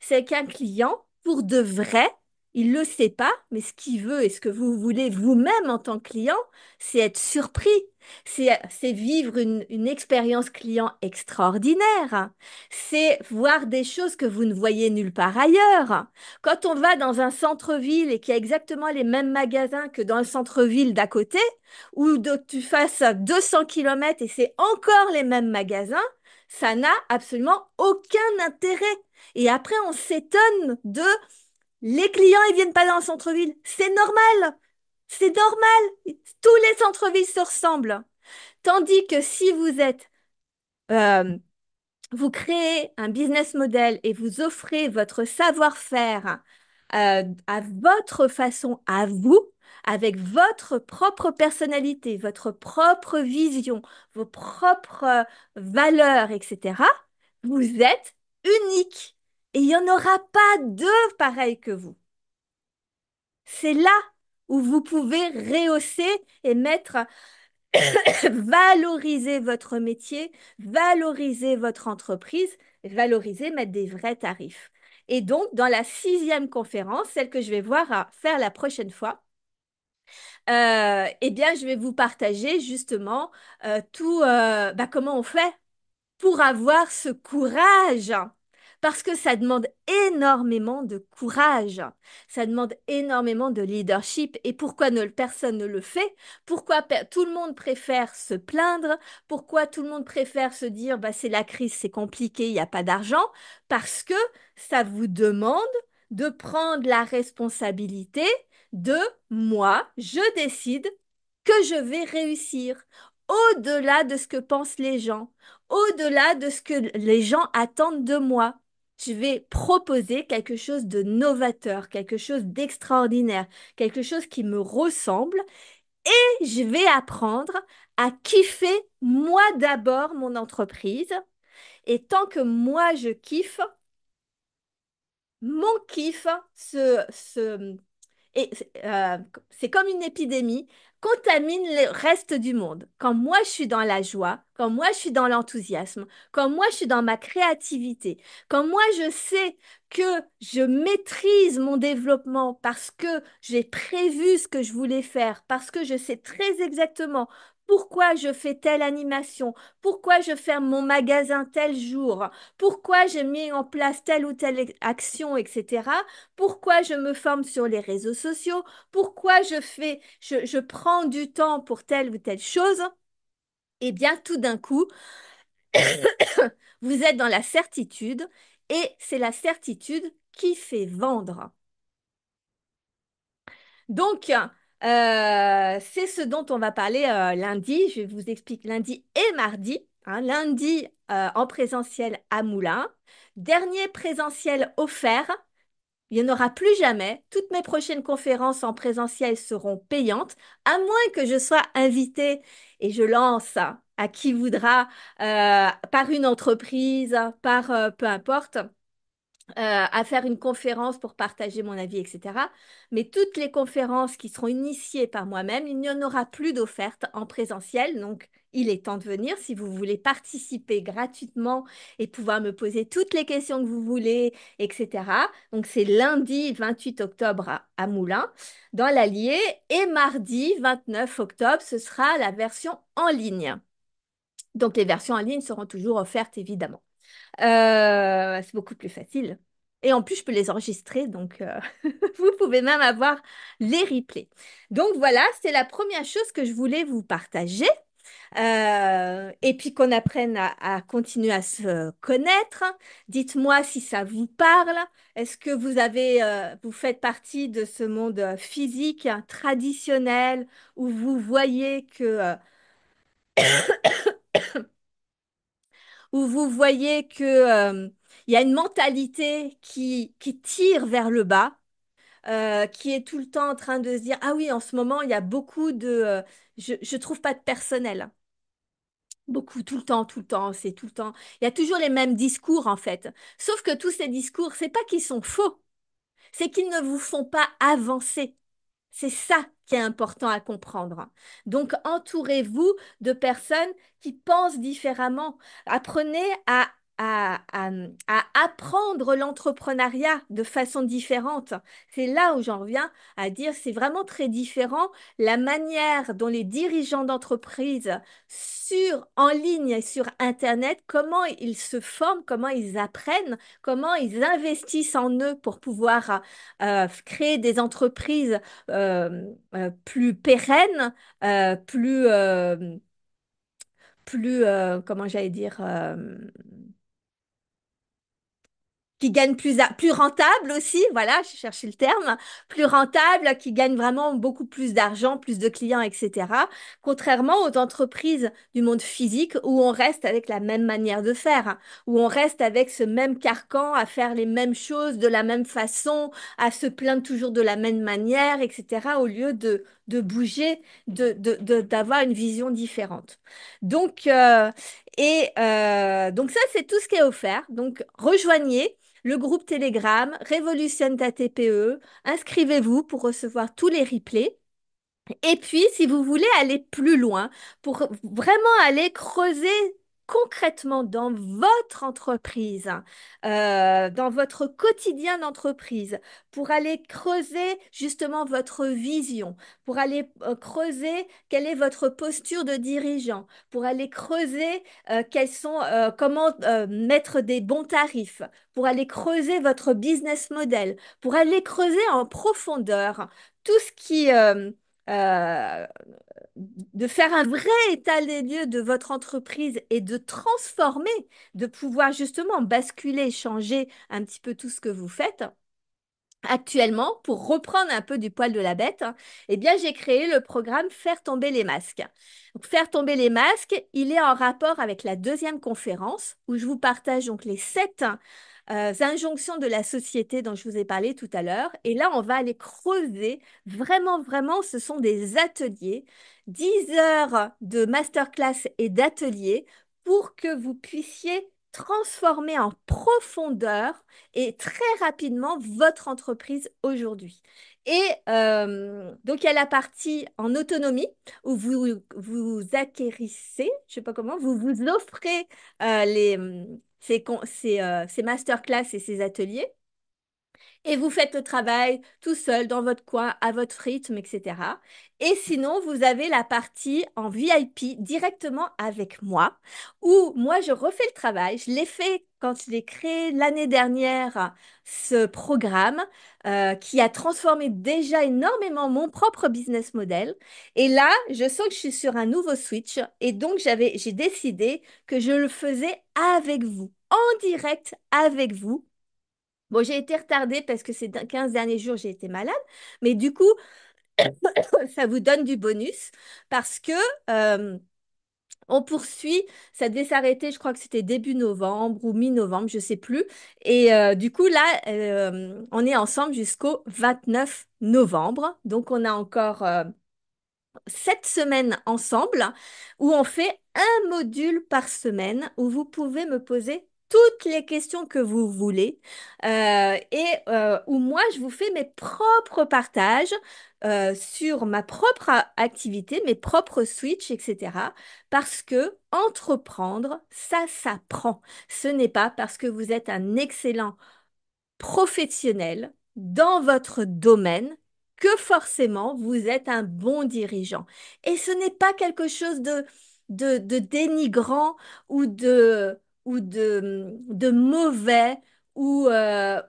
c'est qu'un client, pour de vrai, il ne le sait pas, mais ce qu'il veut et ce que vous voulez vous-même en tant que client, c'est être surpris, c'est vivre une expérience client extraordinaire, c'est voir des choses que vous ne voyez nulle part ailleurs. Quand on va dans un centre-ville et qu'il y a exactement les mêmes magasins que dans le centre-ville d'à côté, ou que tu fasses 200 kilomètres et c'est encore les mêmes magasins, ça n'a absolument aucun intérêt. Et après, on s'étonne de les clients, ils viennent pas dans le centre-ville. C'est normal. C'est normal. Tous les centres-villes se ressemblent. Tandis que si euh, vous créez un business model et vous offrez votre savoir-faire à votre façon, à vous, avec votre propre personnalité, votre propre vision, vos propres valeurs, etc., vous êtes unique. Et il n'y en aura pas deux pareils que vous. C'est là où vous pouvez rehausser et mettre, valoriser votre métier, valoriser votre entreprise, valoriser, mettre des vrais tarifs. Et donc, dans la sixième conférence, celle que je vais voir à faire la prochaine fois, eh bien, je vais vous partager justement comment on fait pour avoir ce courage. Parce que ça demande énormément de courage, ça demande énormément de leadership. Et pourquoi personne ne le fait? Pourquoi tout le monde préfère se plaindre? Pourquoi tout le monde préfère se dire, bah, c'est la crise, c'est compliqué, il n'y a pas d'argent? Parce que ça vous demande de prendre la responsabilité de moi, je décide que je vais réussir au-delà de ce que pensent les gens, au-delà de ce que les gens attendent de moi. Je vais proposer quelque chose de novateur, quelque chose d'extraordinaire, quelque chose qui me ressemble et je vais apprendre à kiffer moi d'abord mon entreprise. Et tant que moi je kiffe, mon kiff et c'est comme une épidémie, contamine le reste du monde. Quand moi je suis dans la joie, quand moi je suis dans l'enthousiasme, quand moi je suis dans ma créativité, quand moi je sais que je maîtrise mon développement parce que j'ai prévu ce que je voulais faire, parce que je sais très exactement pourquoi je fais telle animation, pourquoi je ferme mon magasin tel jour, pourquoi j'ai mis en place telle ou telle action, etc. Pourquoi je me forme sur les réseaux sociaux, pourquoi je prends du temps pour telle ou telle chose, eh bien, tout d'un coup, vous êtes dans la certitude et c'est la certitude qui fait vendre. Donc, c'est ce dont on va parler lundi. Je vous explique lundi et mardi. Hein. Lundi en présentiel à Moulins. Dernier présentiel offert. Il n'y en aura plus jamais. Toutes mes prochaines conférences en présentiel seront payantes, à moins que je sois invitée et je lance à qui voudra par une entreprise, par peu importe à faire une conférence pour partager mon avis, etc. Mais toutes les conférences qui seront initiées par moi-même, il n'y en aura plus d'offertes en présentiel. Donc, il est temps de venir si vous voulez participer gratuitement et pouvoir me poser toutes les questions que vous voulez, etc. Donc, c'est lundi 28 octobre à Moulins, dans l'Allier, et mardi 29 octobre, ce sera la version en ligne. Donc, les versions en ligne seront toujours offertes, évidemment. C'est beaucoup plus facile. Et en plus, je peux les enregistrer, donc vous pouvez même avoir les replays. Donc voilà, c'est la première chose que je voulais vous partager. Et puis qu'on apprenne à continuer à se connaître. Dites-moi si ça vous parle. Est-ce que vous faites partie de ce monde physique, traditionnel, où vous voyez que il y a une mentalité qui tire vers le bas, qui est tout le temps en train de se dire, ah oui, en ce moment, il y a beaucoup je trouve pas de personnel. Beaucoup, tout le temps, c'est tout le temps. Il y a toujours les mêmes discours, en fait. Sauf que tous ces discours, c'est pas qu'ils sont faux, c'est qu'ils ne vous font pas avancer. C'est ça qui est important à comprendre. Donc, entourez-vous de personnes qui pensent différemment. Apprenez à apprendre l'entrepreneuriat de façon différente. C'est là où j'en reviens à dire c'est vraiment très différent la manière dont les dirigeants d'entreprise en ligne et sur Internet, comment ils se forment, comment ils apprennent, comment ils investissent en eux pour pouvoir créer des entreprises plus pérennes, comment j'allais dire, qui gagne plus rentable aussi, voilà, je cherchais le terme, plus rentable, qui gagne vraiment beaucoup plus d'argent, plus de clients, etc. Contrairement aux entreprises du monde physique où on reste avec la même manière de faire, hein, où on reste avec ce même carcan à faire les mêmes choses de la même façon, à se plaindre toujours de la même manière, etc. au lieu de bouger, d'avoir une vision différente. Donc, donc ça, c'est tout ce qui est offert. Donc, rejoignez le groupe Telegram, Révolution ta TPE. Inscrivez-vous pour recevoir tous les replays. Et puis, si vous voulez aller plus loin, pour vraiment aller creuser concrètement dans votre entreprise, dans votre quotidien d'entreprise, pour aller creuser justement votre vision, pour aller creuser quelle est votre posture de dirigeant, pour aller creuser comment mettre des bons tarifs, pour aller creuser votre business model, pour aller creuser en profondeur tout ce qui euh, de faire un vrai état des lieux de votre entreprise et de transformer, de pouvoir justement basculer, changer un petit peu tout ce que vous faites. Actuellement, pour reprendre un peu du poil de la bête, hein, eh bien, j'ai créé le programme Faire tomber les masques. Donc, Faire tomber les masques, il est en rapport avec la deuxième conférence où je vous partage donc les 7 injonctions de la société dont je vous ai parlé tout à l'heure. Et là, on va aller creuser. Vraiment, vraiment, ce sont des ateliers, 10 heures de masterclass et d'ateliers pour que vous puissiez transformer en profondeur et très rapidement votre entreprise aujourd'hui. Et donc, il y a la partie en autonomie où vous acquérissez, je sais pas comment, vous vous offrez ces masterclass et ces ateliers. Et vous faites le travail tout seul dans votre coin, à votre rythme, etc. Et sinon, vous avez la partie en VIP directement avec moi, où moi, je refais le travail. Je l'ai fait quand je l'ai créé l'année dernière, ce programme qui a transformé déjà énormément mon propre business model. Et là, je sens que je suis sur un nouveau switch. Et donc, j'ai décidé que je le faisais avec vous, en direct avec vous. Bon, j'ai été retardée parce que ces 15 derniers jours, j'ai été malade. Mais du coup, ça vous donne du bonus parce que euh, on poursuit. Ça devait s'arrêter, je crois que c'était début novembre ou mi-novembre, je sais plus. Et du coup, là, on est ensemble jusqu'au 29 novembre. Donc, on a encore 7 semaines ensemble où on fait un module par semaine où vous pouvez me poser toutes les questions que vous voulez et où moi je vous fais mes propres partages sur ma propre activité, mes propres switches, etc. Parce que entreprendre, ça s'apprend. Ce n'est pas parce que vous êtes un excellent professionnel dans votre domaine que forcément vous êtes un bon dirigeant. Et ce n'est pas quelque chose de dénigrant ou de mauvais ça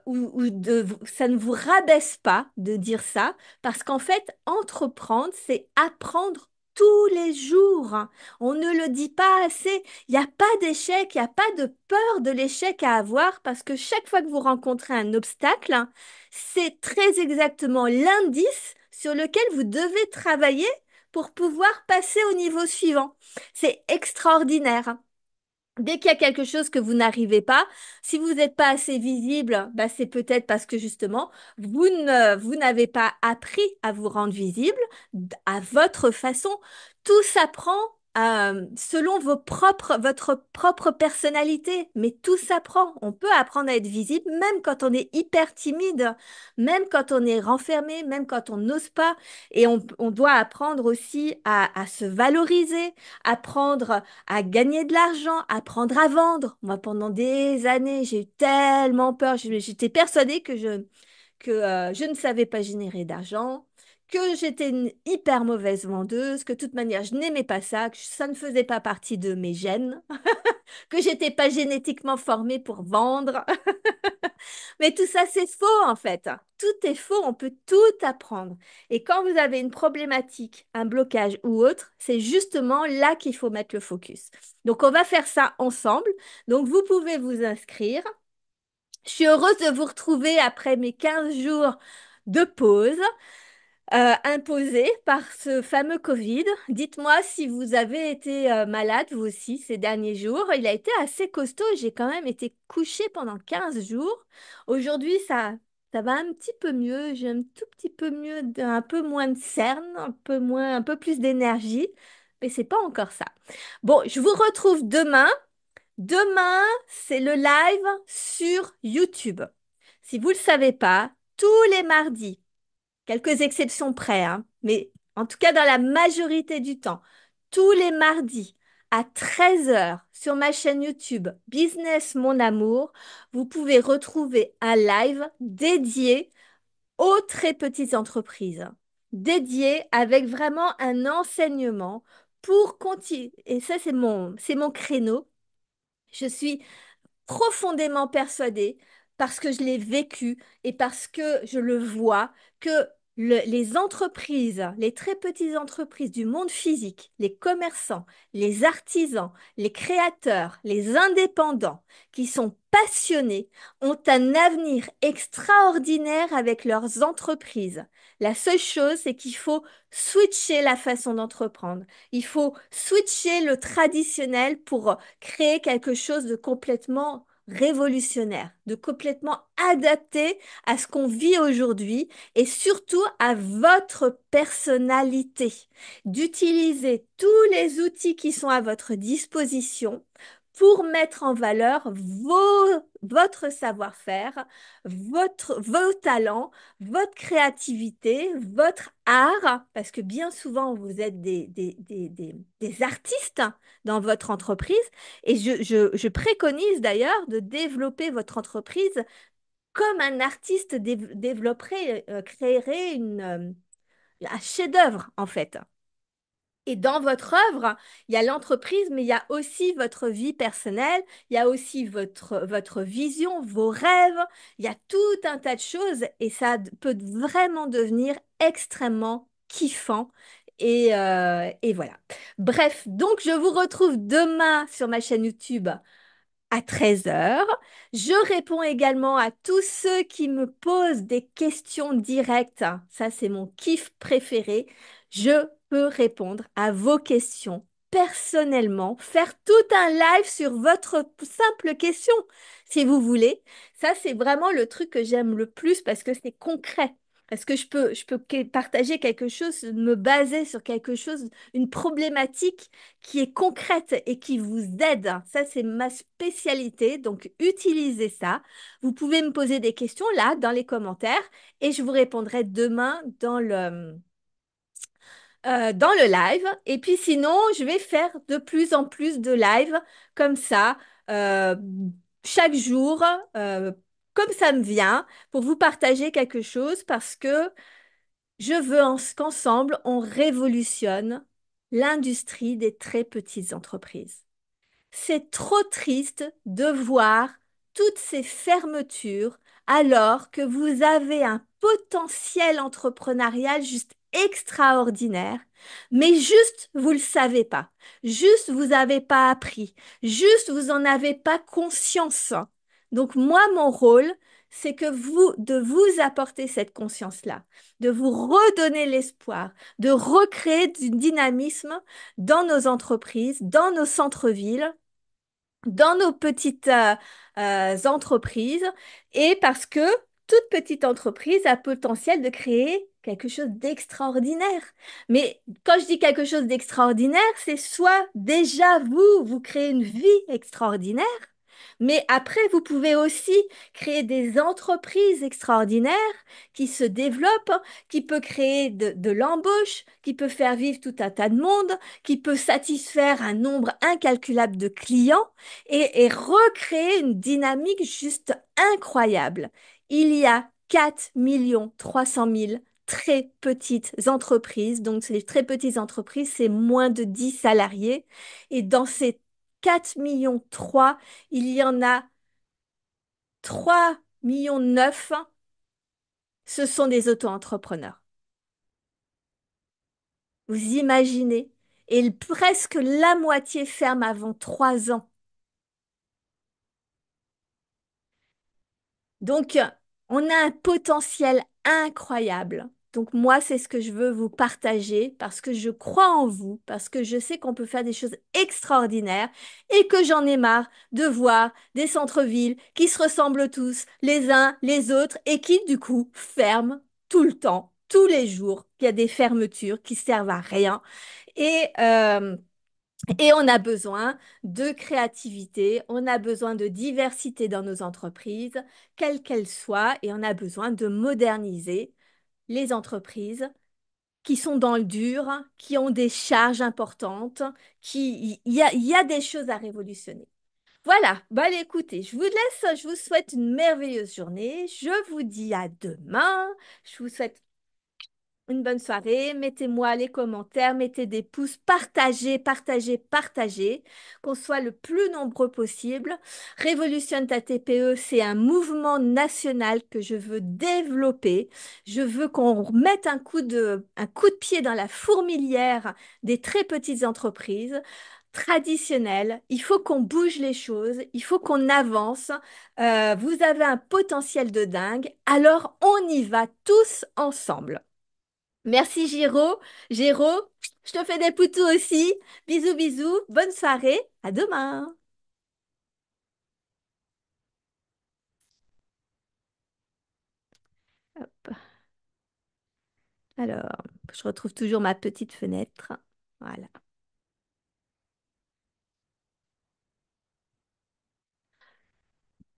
ne vous rabaisse pas de dire ça parce qu'en fait, entreprendre, c'est apprendre tous les jours. On ne le dit pas assez. Il n'y a pas d'échec, il n'y a pas de peur de l'échec à avoir parce que chaque fois que vous rencontrez un obstacle, c'est très exactement l'indice sur lequel vous devez travailler pour pouvoir passer au niveau suivant. C'est extraordinaire. Dès qu'il y a quelque chose que vous n'arrivez pas, si vous n'êtes pas assez visible, bah c'est peut-être parce que justement, vous n'avez pas appris à vous rendre visible à votre façon. Tout s'apprend selon votre propre personnalité. Mais tout s'apprend. On peut apprendre à être visible même quand on est hyper timide, même quand on est renfermé, même quand on n'ose pas. Et on doit apprendre aussi à se valoriser, apprendre à gagner de l'argent, apprendre à vendre. Moi, pendant des années, j'ai eu tellement peur. J'étais persuadée que je ne savais pas générer d'argent, que j'étais une hyper mauvaise vendeuse, que de toute manière, je n'aimais pas ça, que ça ne faisait pas partie de mes gènes, que j'étais pas génétiquement formée pour vendre. Mais tout ça, c'est faux en fait. Tout est faux, on peut tout apprendre. Et quand vous avez une problématique, un blocage ou autre, c'est justement là qu'il faut mettre le focus. Donc, on va faire ça ensemble. Donc, vous pouvez vous inscrire. Je suis heureuse de vous retrouver après mes 15 jours de pause imposés par ce fameux Covid. Dites-moi si vous avez été malade, vous aussi, ces derniers jours. Il a été assez costaud. J'ai quand même été couchée pendant 15 jours. Aujourd'hui, ça va un petit peu mieux. J'ai un tout petit peu mieux, un peu moins de cernes, un peu moins, un peu plus d'énergie. Mais c'est pas encore ça. Bon, je vous retrouve demain. Demain, c'est le live sur YouTube. Si vous ne le savez pas, tous les mardis, quelques exceptions près, hein, mais en tout cas dans la majorité du temps, tous les mardis à 13 heures sur ma chaîne YouTube Business Mon Amour, vous pouvez retrouver un live dédié aux très petites entreprises, dédié avec vraiment un enseignement pour continuer. Et ça, c'est mon créneau. Je suis profondément persuadée, parce que je l'ai vécu et parce que je le vois, que les entreprises, les très petites entreprises du monde physique, les commerçants, les artisans, les créateurs, les indépendants qui sont passionnés ont un avenir extraordinaire avec leurs entreprises. La seule chose, c'est qu'il faut switcher la façon d'entreprendre. Il faut switcher le traditionnel pour créer quelque chose de complètement révolutionnaire, de complètement adapté à ce qu'on vit aujourd'hui et surtout à votre personnalité. D'utiliser tous les outils qui sont à votre disposition pour mettre en valeur votre savoir-faire, vos talents, votre créativité, votre art, parce que bien souvent, vous êtes des artistes dans votre entreprise. Et je préconise d'ailleurs de développer votre entreprise comme un artiste développerait, créerait un chef-d'œuvre, en fait. Et dans votre œuvre, il y a l'entreprise, mais il y a aussi votre vie personnelle, il y a aussi votre vision, vos rêves, il y a tout un tas de choses et ça peut vraiment devenir extrêmement kiffant. Et voilà. Bref, donc je vous retrouve demain sur ma chaîne YouTube à 13 heures. Je réponds également à tous ceux qui me posent des questions directes. Ça, c'est mon kiff préféré. Je peux répondre à vos questions personnellement, faire tout un live sur votre simple question, si vous voulez. Ça, c'est vraiment le truc que j'aime le plus parce que c'est concret. Parce que je peux partager quelque chose, me baser sur quelque chose, une problématique qui est concrète et qui vous aide. Ça, c'est ma spécialité. Donc, utilisez ça. Vous pouvez me poser des questions là dans les commentaires et je vous répondrai demain dans le live. Et puis sinon, je vais faire de plus en plus de lives comme ça, euh, chaque jour, euh, comme ça me vient, pour vous partager quelque chose parce que je veux qu'ensemble, on révolutionne l'industrie des très petites entreprises. C'est trop triste de voir toutes ces fermetures alors que vous avez un potentiel entrepreneurial juste extraordinaire, mais juste vous le savez pas, juste vous n'avez pas appris, juste vous en avez pas conscience. Donc moi, mon rôle, c'est de vous apporter cette conscience-là, de vous redonner l'espoir, de recréer du dynamisme dans nos entreprises, dans nos centres-villes, dans nos petites entreprises et parce que toute petite entreprise a potentiel de créer quelque chose d'extraordinaire. Mais quand je dis quelque chose d'extraordinaire, c'est soit déjà vous créez une vie extraordinaire, mais après, vous pouvez aussi créer des entreprises extraordinaires qui se développent, qui peut créer de l'embauche, qui peut faire vivre tout un tas de monde, qui peut satisfaire un nombre incalculable de clients et recréer une dynamique juste incroyable. Il y a 4 300 000 très petites entreprises. Donc, ces très petites entreprises, c'est moins de 10 salariés. Et dans ces 4,3 millions, il y en a 3,9 millions, ce sont des auto-entrepreneurs. Vous imaginez? Et presque la moitié ferme avant 3 ans. Donc, on a un potentiel incroyable. Donc, moi, c'est ce que je veux vous partager parce que je crois en vous, parce que je sais qu'on peut faire des choses extraordinaires et que j'en ai marre de voir des centres-villes qui se ressemblent tous les uns les autres et qui, du coup, ferment tout le temps, tous les jours. Il y a des fermetures qui servent à rien. Et, euh, et on a besoin de créativité, on a besoin de diversité dans nos entreprises, quelles qu'elles soient, et on a besoin de moderniser les entreprises qui sont dans le dur, qui ont des charges importantes, il y a des choses à révolutionner. Voilà, bah allez, écoutez, je vous laisse, je vous souhaite une merveilleuse journée, je vous dis à demain, je vous souhaite une bonne soirée. Mettez-moi les commentaires, mettez des pouces, partagez, partagez, partagez, qu'on soit le plus nombreux possible. Révolutionne ta TPE, c'est un mouvement national que je veux développer. Je veux qu'on mette un coup de pied dans la fourmilière des très petites entreprises traditionnelles. Il faut qu'on bouge les choses, il faut qu'on avance. Vous avez un potentiel de dingue, alors on y va tous ensemble. Merci Giro. Géro, je te fais des poutous aussi. Bisous, bisous. Bonne soirée. À demain. Hop. Alors, je retrouve toujours ma petite fenêtre. Voilà.